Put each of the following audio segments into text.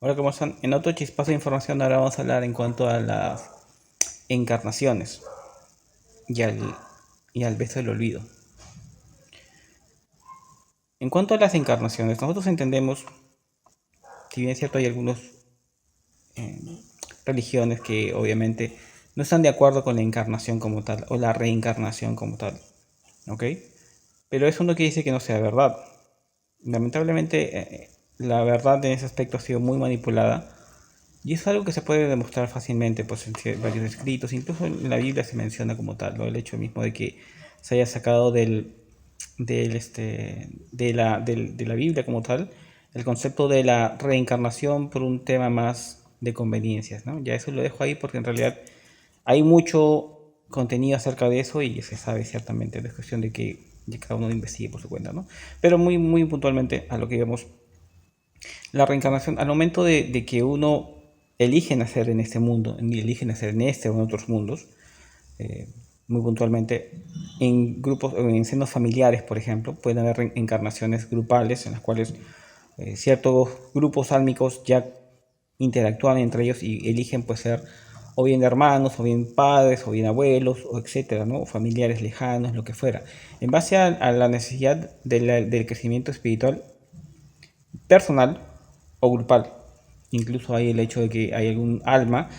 Hola, ¿cómo están? En otro chispazo de información ahora vamos a hablar en cuanto a las encarnaciones y al beso del olvido. En cuanto a las encarnaciones, nosotros entendemos, si bien es cierto, hay algunas eh, religiones que obviamente no están de acuerdo con la encarnación como tal o la reencarnación como tal, ¿ok? Pero eso no quiere decir que no sea verdad. Lamentablemente, la verdad en ese aspecto ha sido muy manipulada. Y es algo que se puede demostrar fácilmente pues, en varios escritos, incluso en la Biblia se menciona como tal, ¿no? El hecho mismo de que se haya sacado de la Biblia como tal el concepto de la reencarnación por un tema más de conveniencias, ¿no? Ya eso lo dejo ahí porque en realidad hay mucho contenido acerca de eso y se sabe ciertamente, es cuestión de que cada uno investigue por su cuenta, ¿no? Pero muy puntualmente a lo que vemos la reencarnación, al momento de que uno elige nacer en este mundo, elige nacer en este o en otros mundos, eh, muy puntualmente, en grupos, en senos familiares, por ejemplo, pueden haber reencarnaciones grupales en las cuales ciertos grupos álmicos ya interactúan entre ellos y eligen pues ser o bien hermanos, o bien padres, o bien abuelos, o etcétera, ¿no? O familiares lejanos, lo que fuera. En base a la necesidad del crecimiento espiritual personal o grupal. Incluso hay el hecho de que hay algún alma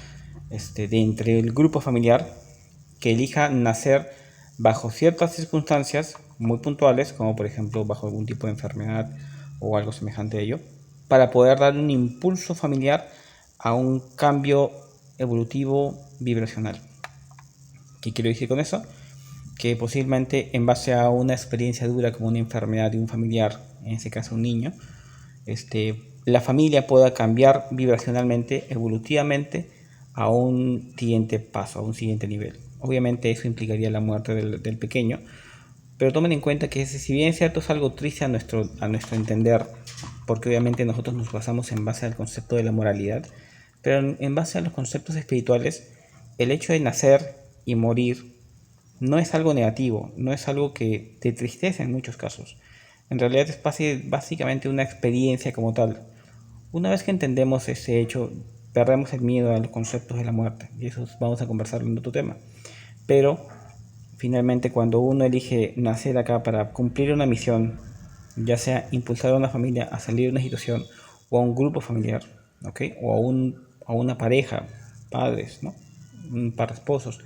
de entre el grupo familiar que elija nacer bajo ciertas circunstancias muy puntuales, como por ejemplo bajo algún tipo de enfermedad o algo semejante a ello, para poder dar un impulso familiar a un cambio evolutivo vibracional. ¿Qué quiero decir con eso? Que posiblemente en base a una experiencia dura como una enfermedad de un familiar, en este caso un niño, la familia pueda cambiar vibracionalmente, evolutivamente, a un siguiente paso, a un siguiente nivel. Obviamente eso implicaría la muerte del pequeño, pero tomen en cuenta que si bien es cierto es algo triste a nuestro entender, porque obviamente nosotros nos basamos en base al concepto de la moralidad, pero en base a los conceptos espirituales, el hecho de nacer y morir no es algo negativo, no es algo que te tristece en muchos casos. En realidad es básicamente una experiencia como tal. Una vez que entendemos ese hecho, perdemos el miedo a los conceptos de la muerte. Y eso vamos a conversar en otro tema. Pero finalmente cuando uno elige nacer acá para cumplir una misión, ya sea impulsar a una familia a salir de una situación o a un grupo familiar, ¿ok? O a una pareja, padres, ¿no? Un par de esposos,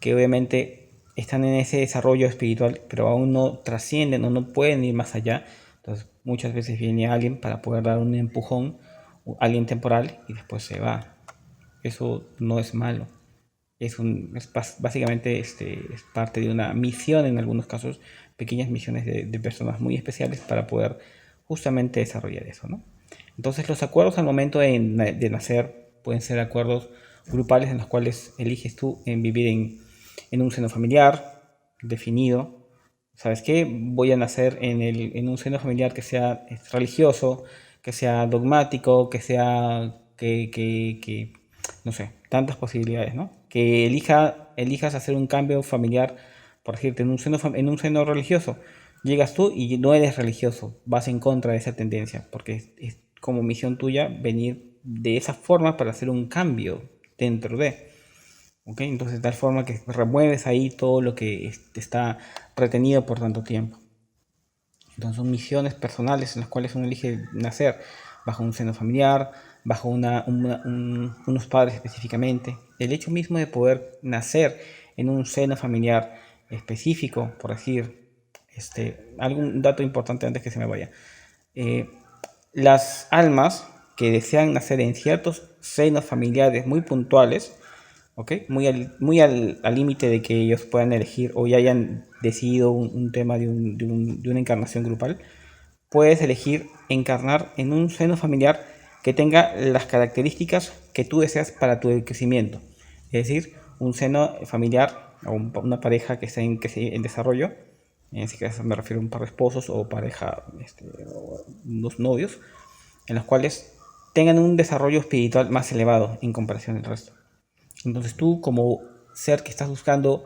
que obviamente están en ese desarrollo espiritual, pero aún no trascienden o no pueden ir más allá. Entonces muchas veces viene alguien para poder dar un empujón, alguien temporal, y después se va. Eso no es malo. Básicamente es parte de una misión en algunos casos, pequeñas misiones de personas muy especiales para poder justamente desarrollar eso, ¿no? Entonces los acuerdos al momento de nacer pueden ser acuerdos grupales en los cuales eliges tú en vivir en un seno familiar definido. ¿Sabes qué? Voy a nacer en un seno familiar que sea religioso, que sea dogmático, que sea que no sé, tantas posibilidades, ¿no? Que elijas hacer un cambio familiar, por decirte, en un seno religioso. Llegas tú y no eres religioso, vas en contra de esa tendencia, porque es como misión tuya venir de esa forma para hacer un cambio dentro de. ¿Ok? Entonces, de tal forma que remueves ahí todo lo que está retenido por tanto tiempo. Entonces son misiones personales en las cuales uno elige nacer bajo un seno familiar, bajo unos padres específicamente. El hecho mismo de poder nacer en un seno familiar específico, por decir, algún dato importante antes que se me vaya. Eh, las almas que desean nacer en ciertos senos familiares muy puntuales, ¿ok? Muy al límite de que ellos puedan elegir o ya hayan decidido un tema de una encarnación grupal, puedes elegir encarnar en un seno familiar que tenga las características que tú deseas para tu crecimiento. Es decir, un seno familiar o una pareja que esté en desarrollo, en este caso me refiero a un par de esposos o pareja, o unos novios, en los cuales tengan un desarrollo espiritual más elevado en comparación al resto. Entonces tú como ser que estás buscando,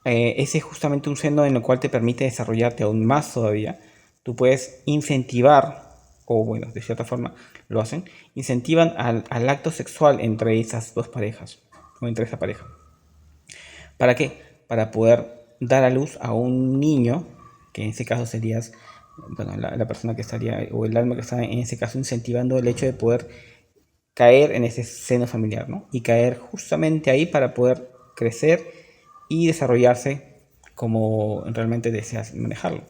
ese es justamente un seno en el cual te permite desarrollarte aún más todavía. Tú puedes incentivar o bueno, de cierta forma lo hacen, incentivan al acto sexual entre esas dos parejas, o entre esa pareja. ¿Para qué? Para poder dar a luz a un niño, que en ese caso serías, bueno, la persona que estaría, o el alma que está en ese caso incentivando el hecho de poder caer en ese seno familiar, ¿no? Y caer justamente ahí para poder crecer y desarrollarse como realmente deseas manejarlo.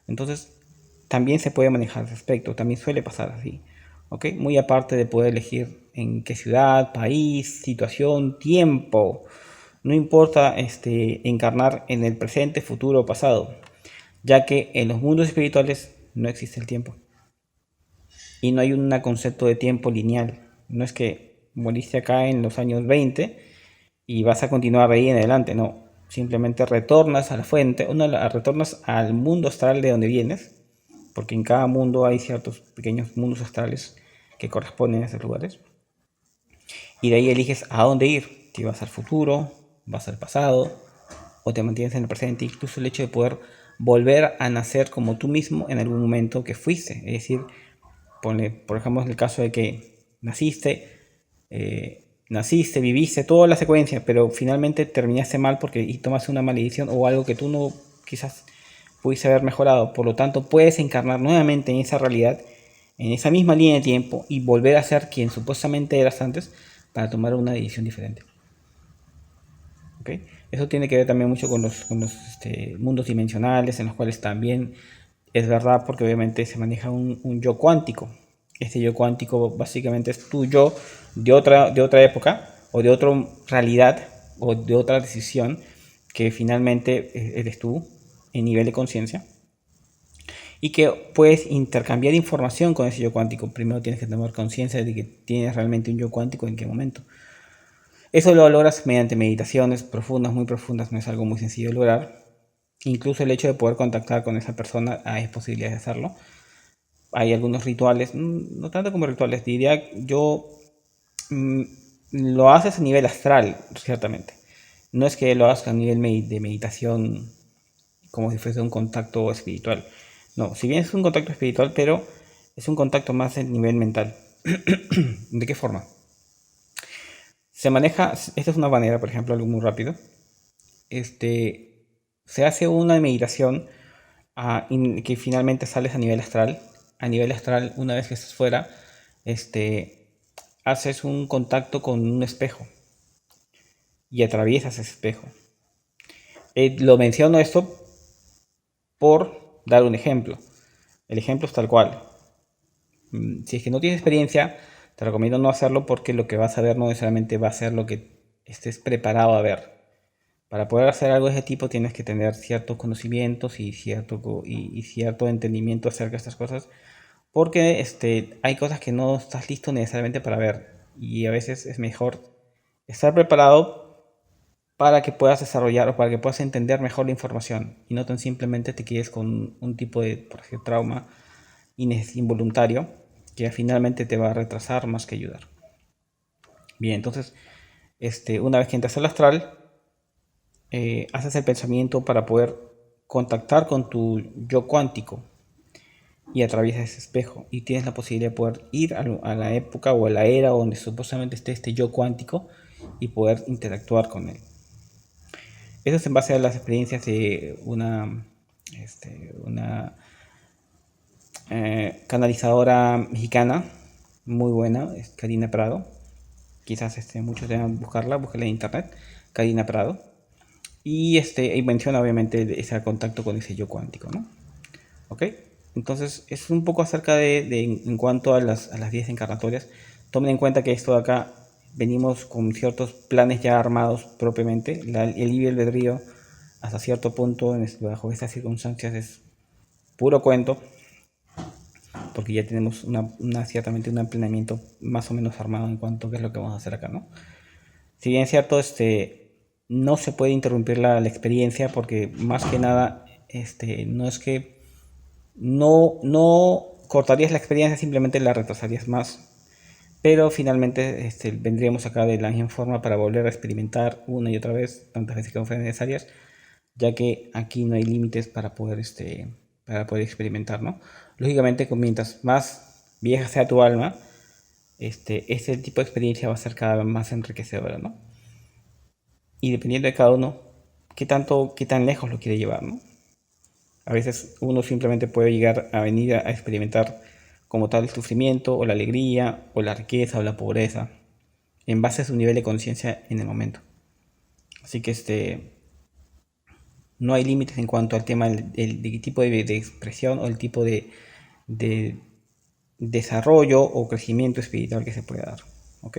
Entonces, también se puede manejar ese aspecto, también suele pasar así, ¿ok? Muy aparte de poder elegir en qué ciudad, país, situación, tiempo, no importa encarnar en el presente, futuro o pasado, ya que en los mundos espirituales no existe el tiempo y no hay un concepto de tiempo lineal. No es que moriste acá en los años 20 y vas a continuar ahí en adelante, no. Simplemente retornas a la fuente, o no, retornas al mundo astral de donde vienes, porque en cada mundo hay ciertos pequeños mundos astrales que corresponden a esos lugares. Y de ahí eliges a dónde ir. Si vas al futuro, vas al pasado, o te mantienes en el presente. Incluso el hecho de poder volver a nacer como tú mismo en algún momento que fuiste. Es decir, por ejemplo, en el caso de que naciste, viviste toda la secuencia, pero finalmente terminaste mal porque y tomaste una maledición o algo que tú no quizás pudiste haber mejorado. Por lo tanto, puedes encarnar nuevamente en esa realidad, en esa misma línea de tiempo y volver a ser quien supuestamente eras antes para tomar una decisión diferente. ¿Okay? Eso tiene que ver también mucho con los mundos dimensionales, en los cuales también es verdad, porque obviamente se maneja un yo cuántico. Este yo cuántico básicamente es tu yo de otra época, o de otra realidad, o de otra decisión, que finalmente eres tú en nivel de conciencia, y que puedes intercambiar información con ese yo cuántico. Primero tienes que tomar conciencia de que tienes realmente un yo cuántico, en qué momento. Eso lo logras mediante meditaciones profundas, muy profundas, no es algo muy sencillo de lograr. Incluso el hecho de poder contactar con esa persona, hay posibilidades de hacerlo. Hay algunos rituales, no tanto como rituales, diría yo, mm, lo haces a nivel astral, ciertamente. No es que lo hagas a nivel de meditación como si fuese un contacto espiritual. No, si bien es un contacto espiritual, pero es un contacto más a nivel mental. ¿De qué forma? Se maneja, esta es una manera, por ejemplo, algo muy rápido. Se hace una meditación que finalmente sales a nivel astral. A nivel astral, una vez que estás fuera, haces un contacto con un espejo y atraviesas ese espejo. Lo menciono esto por dar un ejemplo. El ejemplo es tal cual. Si es que no tienes experiencia, te recomiendo no hacerlo, porque lo que vas a ver no necesariamente va a ser lo que estés preparado a ver. Para poder hacer algo de ese tipo tienes que tener ciertos conocimientos y cierto entendimiento acerca de estas cosas, porque hay cosas que no estás listo necesariamente para ver, y a veces es mejor estar preparado para que puedas desarrollar o para que puedas entender mejor la información y no tan simplemente te quedes con un tipo de, por ejemplo, trauma involuntario que finalmente te va a retrasar más que ayudar. Bien, entonces, una vez que entras al astral, haces el pensamiento para poder contactar con tu yo cuántico y atraviesas ese espejo y tienes la posibilidad de poder ir a la época o a la era donde supuestamente esté este yo cuántico y poder interactuar con él. Eso es en base a las experiencias de una canalizadora mexicana muy buena, es Karina Prado. Quizás muchos deban buscarla en internet, Karina Prado. Y menciona obviamente ese contacto con ese yo cuántico, ¿no? ¿Ok? Entonces es un poco acerca en cuanto a las vías encarnatorias. Tomen en cuenta que esto de acá venimos con ciertos planes ya armados propiamente. El libre albedrío hasta cierto punto bajo estas circunstancias es puro cuento, porque ya tenemos ciertamente un planeamiento más o menos armado en cuanto a qué es lo que vamos a hacer acá, ¿no? Si bien es cierto, no se puede interrumpir la experiencia, porque más que nada, no es que no cortarías la experiencia, simplemente la retrasarías más. Pero finalmente vendríamos acá de la misma forma para volver a experimentar una y otra vez, tantas veces como fueran necesarias, ya que aquí no hay límites para poder experimentar, ¿no? Lógicamente, mientras más vieja sea tu alma, este tipo de experiencia va a ser cada vez más enriquecedora, ¿no? Y dependiendo de cada uno, qué tan lejos lo quiere llevar, ¿no? A veces uno simplemente puede llegar a venir a experimentar como tal el sufrimiento, o la alegría, o la riqueza, o la pobreza, en base a su nivel de conciencia en el momento. Así que no hay límites en cuanto al tema del tipo de expresión o el tipo de desarrollo o crecimiento espiritual que se puede dar. ¿Ok?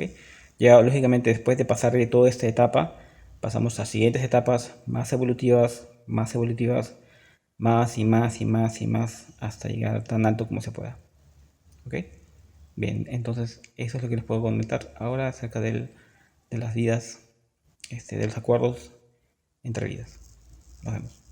Ya lógicamente después de pasar de toda esta etapa, pasamos a siguientes etapas más evolutivas, más y más y más y más, hasta llegar tan alto como se pueda. ¿Ok? Bien, entonces eso es lo que les puedo comentar ahora acerca de las vidas, de los acuerdos entre vidas. Nos vemos.